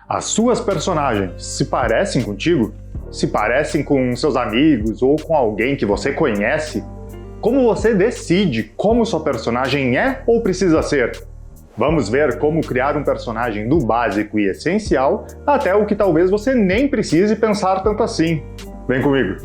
As suas personagens se parecem contigo? Se parecem com seus amigos ou com alguém que você conhece? Como você decide como sua personagem é ou precisa ser? Vamos ver como criar um personagem do básico e essencial até o que talvez você nem precise pensar tanto assim. Vem comigo!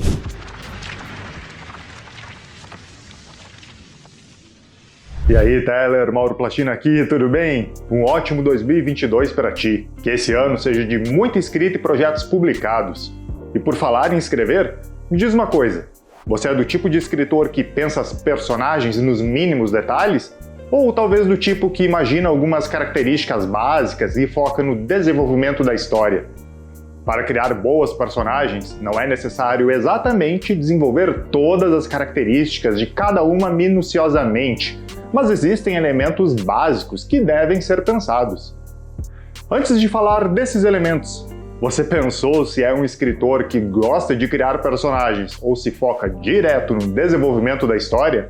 E aí, Tyler, Mauro Plachino aqui, tudo bem? Um ótimo 2022 para ti. Que esse ano seja de muita escrita e projetos publicados. E por falar em escrever, me diz uma coisa. Você é do tipo de escritor que pensa as personagens nos mínimos detalhes? Ou talvez do tipo que imagina algumas características básicas e foca no desenvolvimento da história? Para criar boas personagens, não é necessário exatamente desenvolver todas as características de cada uma minuciosamente, mas existem elementos básicos que devem ser pensados. Antes de falar desses elementos, você pensou se é um escritor que gosta de criar personagens ou se foca direto no desenvolvimento da história?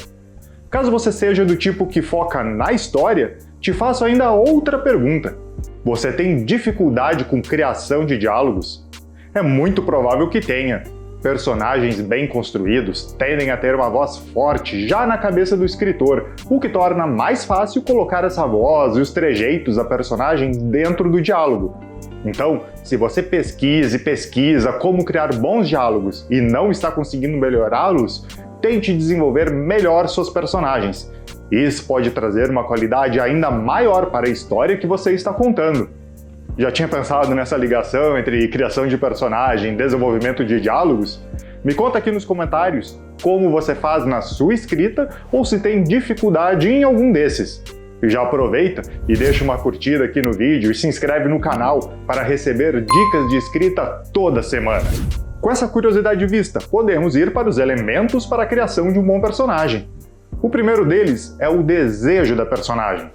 Caso você seja do tipo que foca na história, te faço ainda outra pergunta. Você tem dificuldade com criação de diálogos? É muito provável que tenha. Personagens bem construídos tendem a ter uma voz forte já na cabeça do escritor, o que torna mais fácil colocar essa voz e os trejeitos da personagem dentro do diálogo. Então, se você pesquisa como criar bons diálogos e não está conseguindo melhorá-los, tente desenvolver melhor suas personagens. Isso pode trazer uma qualidade ainda maior para a história que você está contando. Já tinha pensado nessa ligação entre criação de personagem e desenvolvimento de diálogos? Me conta aqui nos comentários como você faz na sua escrita ou se tem dificuldade em algum desses. E já aproveita e deixa uma curtida aqui no vídeo e se inscreve no canal para receber dicas de escrita toda semana. Com essa curiosidade vista, podemos ir para os elementos para a criação de um bom personagem. O primeiro deles é o desejo da personagem.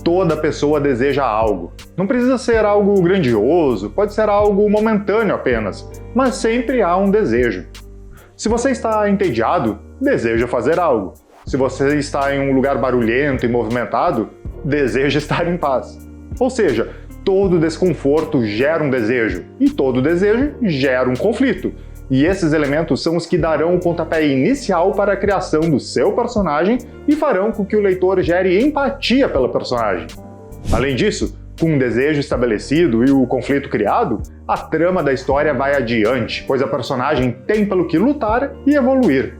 Toda pessoa deseja algo. Não precisa ser algo grandioso, pode ser algo momentâneo apenas, mas sempre há um desejo. Se você está entediado, deseja fazer algo. Se você está em um lugar barulhento e movimentado, deseja estar em paz. Ou seja, todo desconforto gera um desejo, e todo desejo gera um conflito. E esses elementos são os que darão o pontapé inicial para a criação do seu personagem e farão com que o leitor gere empatia pela personagem. Além disso, com um desejo estabelecido e o conflito criado, a trama da história vai adiante, pois a personagem tem pelo que lutar e evoluir.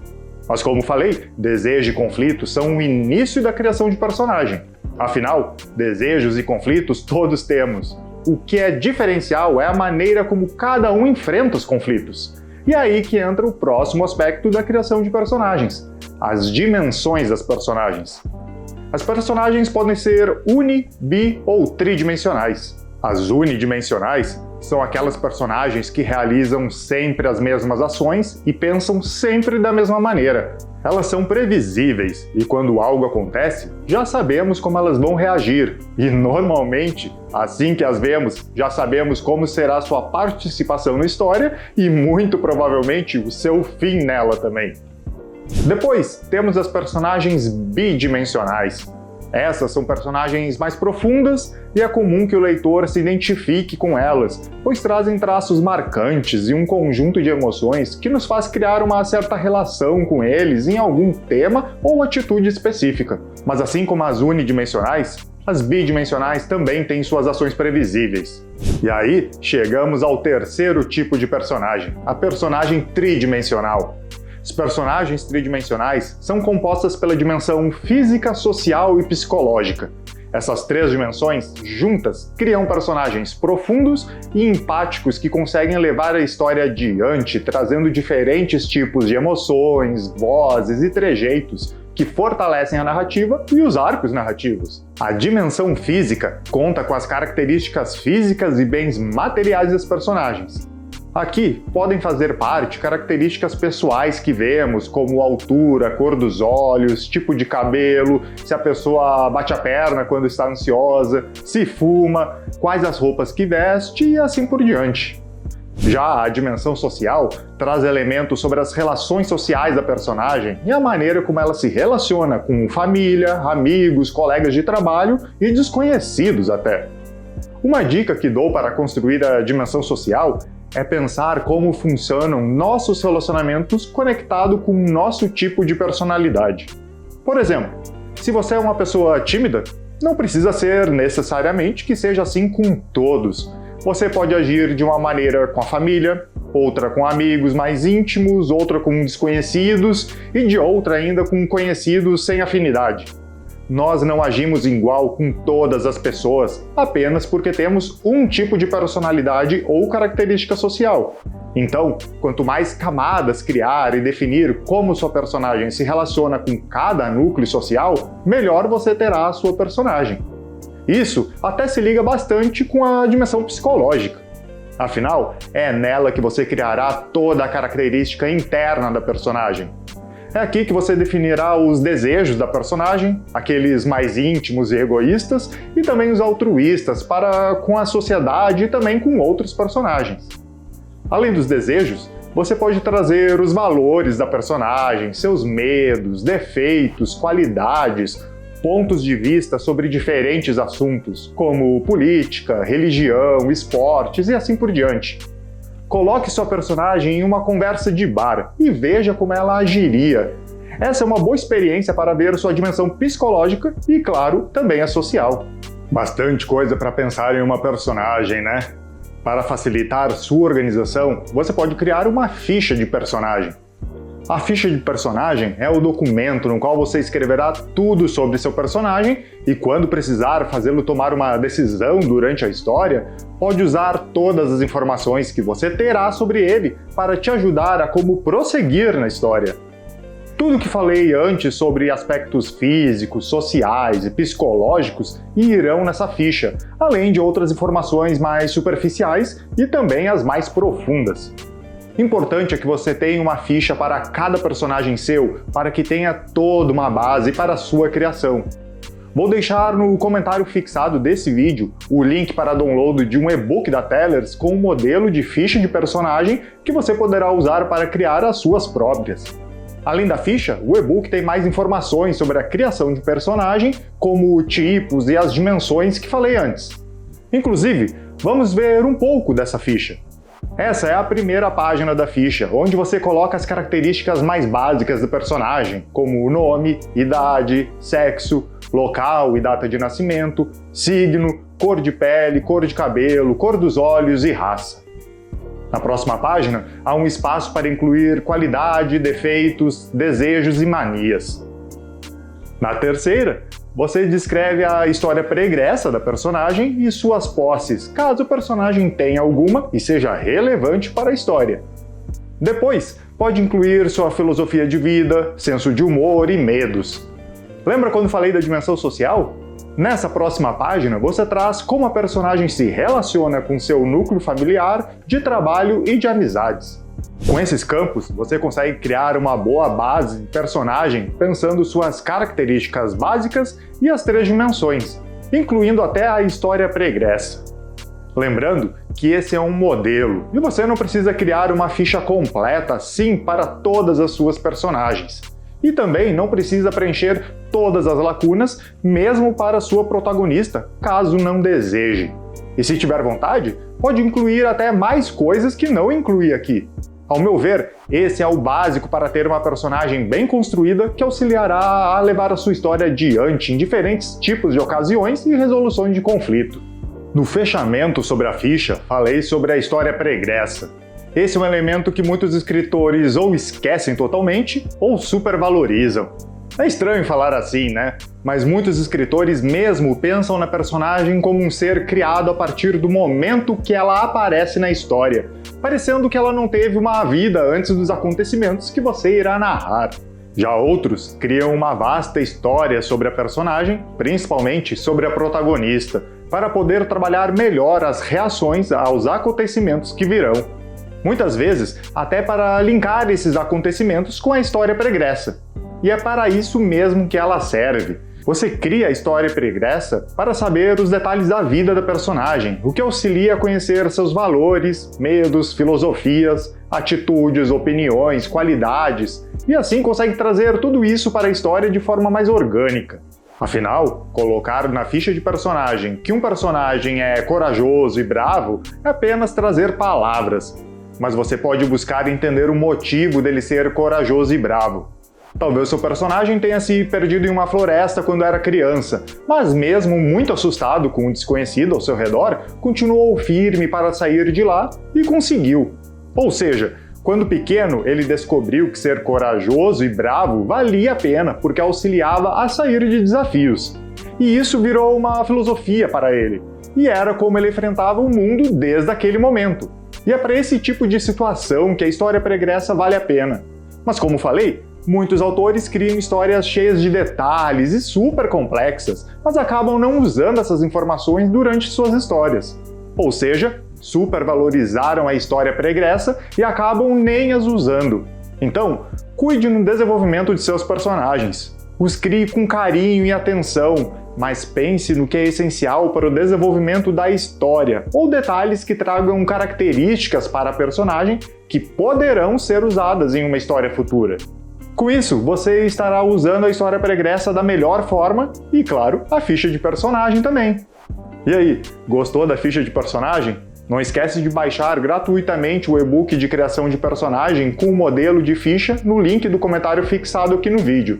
Mas como falei, desejo e conflito são o início da criação de personagem. Afinal, desejos e conflitos todos temos. O que é diferencial é a maneira como cada um enfrenta os conflitos. E é aí que entra o próximo aspecto da criação de personagens, as dimensões das personagens. As personagens podem ser uni, bi ou tridimensionais. As unidimensionais são aquelas personagens que realizam sempre as mesmas ações e pensam sempre da mesma maneira. Elas são previsíveis e quando algo acontece, já sabemos como elas vão reagir. E normalmente, assim que as vemos, já sabemos como será sua participação na história e muito provavelmente o seu fim nela também. Depois, temos as personagens bidimensionais. Essas são personagens mais profundas e é comum que o leitor se identifique com elas, pois trazem traços marcantes e um conjunto de emoções que nos faz criar uma certa relação com eles em algum tema ou atitude específica. Mas assim como as unidimensionais, as bidimensionais também têm suas ações previsíveis. E aí, chegamos ao terceiro tipo de personagem, a personagem tridimensional. As personagens tridimensionais são compostas pela dimensão física, social e psicológica. Essas três dimensões, juntas, criam personagens profundos e empáticos que conseguem levar a história adiante, trazendo diferentes tipos de emoções, vozes e trejeitos que fortalecem a narrativa e os arcos narrativos. A dimensão física conta com as características físicas e bens materiais das personagens. Aqui podem fazer parte características pessoais que vemos, como altura, cor dos olhos, tipo de cabelo, se a pessoa bate a perna quando está ansiosa, se fuma, quais as roupas que veste e assim por diante. Já a dimensão social traz elementos sobre as relações sociais da personagem e a maneira como ela se relaciona com família, amigos, colegas de trabalho e desconhecidos até. Uma dica que dou para construir a dimensão social é pensar como funcionam nossos relacionamentos conectado com o nosso tipo de personalidade. Por exemplo, se você é uma pessoa tímida, não precisa ser necessariamente que seja assim com todos. Você pode agir de uma maneira com a família, outra com amigos mais íntimos, outra com desconhecidos e de outra ainda com conhecidos sem afinidade. Nós não agimos igual com todas as pessoas apenas porque temos um tipo de personalidade ou característica social. Então, quanto mais camadas criar e definir como sua personagem se relaciona com cada núcleo social, melhor você terá a sua personagem. Isso até se liga bastante com a dimensão psicológica. Afinal, é nela que você criará toda a característica interna da personagem. É aqui que você definirá os desejos da personagem, aqueles mais íntimos e egoístas, e também os altruístas para com a sociedade e também com outros personagens. Além dos desejos, você pode trazer os valores da personagem, seus medos, defeitos, qualidades, pontos de vista sobre diferentes assuntos, como política, religião, esportes e assim por diante. Coloque sua personagem em uma conversa de bar e veja como ela agiria. Essa é uma boa experiência para ver sua dimensão psicológica e, claro, também a social. Bastante coisa para pensar em uma personagem, né? Para facilitar sua organização, você pode criar uma ficha de personagem. A ficha de personagem é o documento no qual você escreverá tudo sobre seu personagem e, quando precisar fazê-lo tomar uma decisão durante a história, pode usar todas as informações que você terá sobre ele para te ajudar a como prosseguir na história. Tudo que falei antes sobre aspectos físicos, sociais e psicológicos irão nessa ficha, além de outras informações mais superficiais e também as mais profundas. Importante é que você tenha uma ficha para cada personagem seu, para que tenha toda uma base para a sua criação. Vou deixar no comentário fixado desse vídeo o link para download de um e-book da Tellers com um modelo de ficha de personagem que você poderá usar para criar as suas próprias. Além da ficha, o e-book tem mais informações sobre a criação de personagem, como tipos e as dimensões que falei antes. Inclusive, vamos ver um pouco dessa ficha. Essa é a primeira página da ficha, onde você coloca as características mais básicas do personagem, como nome, idade, sexo, local e data de nascimento, signo, cor de pele, cor de cabelo, cor dos olhos e raça. Na próxima página, há um espaço para incluir qualidade, defeitos, desejos e manias. Na terceira, você descreve a história pregressa da personagem e suas posses, caso o personagem tenha alguma e seja relevante para a história. Depois, pode incluir sua filosofia de vida, senso de humor e medos. Lembra quando falei da dimensão social? Nessa próxima página, você traz como a personagem se relaciona com seu núcleo familiar, de trabalho e de amizades. Com esses campos, você consegue criar uma boa base de personagem pensando suas características básicas e as 3 dimensões, incluindo até a história pregressa. Lembrando que esse é um modelo e você não precisa criar uma ficha completa assim para todas as suas personagens. E também não precisa preencher todas as lacunas, mesmo para sua protagonista, caso não deseje. E se tiver vontade, pode incluir até mais coisas que não inclui aqui. Ao meu ver, esse é o básico para ter uma personagem bem construída que auxiliará a levar a sua história adiante em diferentes tipos de ocasiões e resoluções de conflito. No fechamento sobre a ficha, falei sobre a história pregressa. Esse é um elemento que muitos escritores ou esquecem totalmente ou supervalorizam. É estranho falar assim, né? Mas muitos escritores mesmo pensam na personagem como um ser criado a partir do momento que ela aparece na história, parecendo que ela não teve uma vida antes dos acontecimentos que você irá narrar. Já outros criam uma vasta história sobre a personagem, principalmente sobre a protagonista, para poder trabalhar melhor as reações aos acontecimentos que virão. Muitas vezes, até para linkar esses acontecimentos com a história pregressa. E é para isso mesmo que ela serve. Você cria a história pregressa para saber os detalhes da vida da personagem, o que auxilia a conhecer seus valores, medos, filosofias, atitudes, opiniões, qualidades, e assim consegue trazer tudo isso para a história de forma mais orgânica. Afinal, colocar na ficha de personagem que um personagem é corajoso e bravo é apenas trazer palavras, mas você pode buscar entender o motivo dele ser corajoso e bravo. Talvez seu personagem tenha se perdido em uma floresta quando era criança, mas mesmo muito assustado com o desconhecido ao seu redor, continuou firme para sair de lá e conseguiu. Ou seja, quando pequeno, ele descobriu que ser corajoso e bravo valia a pena porque auxiliava a sair de desafios. E isso virou uma filosofia para ele, e era como ele enfrentava o mundo desde aquele momento. E é para esse tipo de situação que a história pregressa vale a pena. Mas como falei, muitos autores criam histórias cheias de detalhes e super complexas, mas acabam não usando essas informações durante suas histórias. Ou seja, supervalorizaram a história pregressa e acabam nem as usando. Então, cuide no desenvolvimento de seus personagens. Os crie com carinho e atenção, mas pense no que é essencial para o desenvolvimento da história, ou detalhes que tragam características para a personagem que poderão ser usadas em uma história futura. Com isso, você estará usando a história pregressa da melhor forma e, claro, a ficha de personagem também. E aí, gostou da ficha de personagem? Não esquece de baixar gratuitamente o e-book de criação de personagem com o modelo de ficha no link do comentário fixado aqui no vídeo.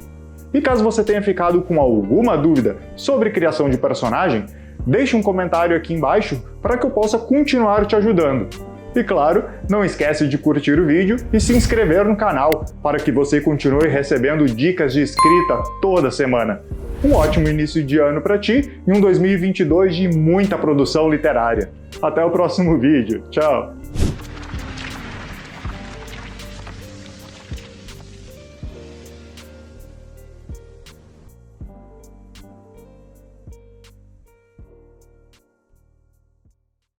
E caso você tenha ficado com alguma dúvida sobre criação de personagem, deixe um comentário aqui embaixo para que eu possa continuar te ajudando. E claro, não esquece de curtir o vídeo e se inscrever no canal para que você continue recebendo dicas de escrita toda semana. Um ótimo início de ano para ti e um 2022 de muita produção literária. Até o próximo vídeo. Tchau!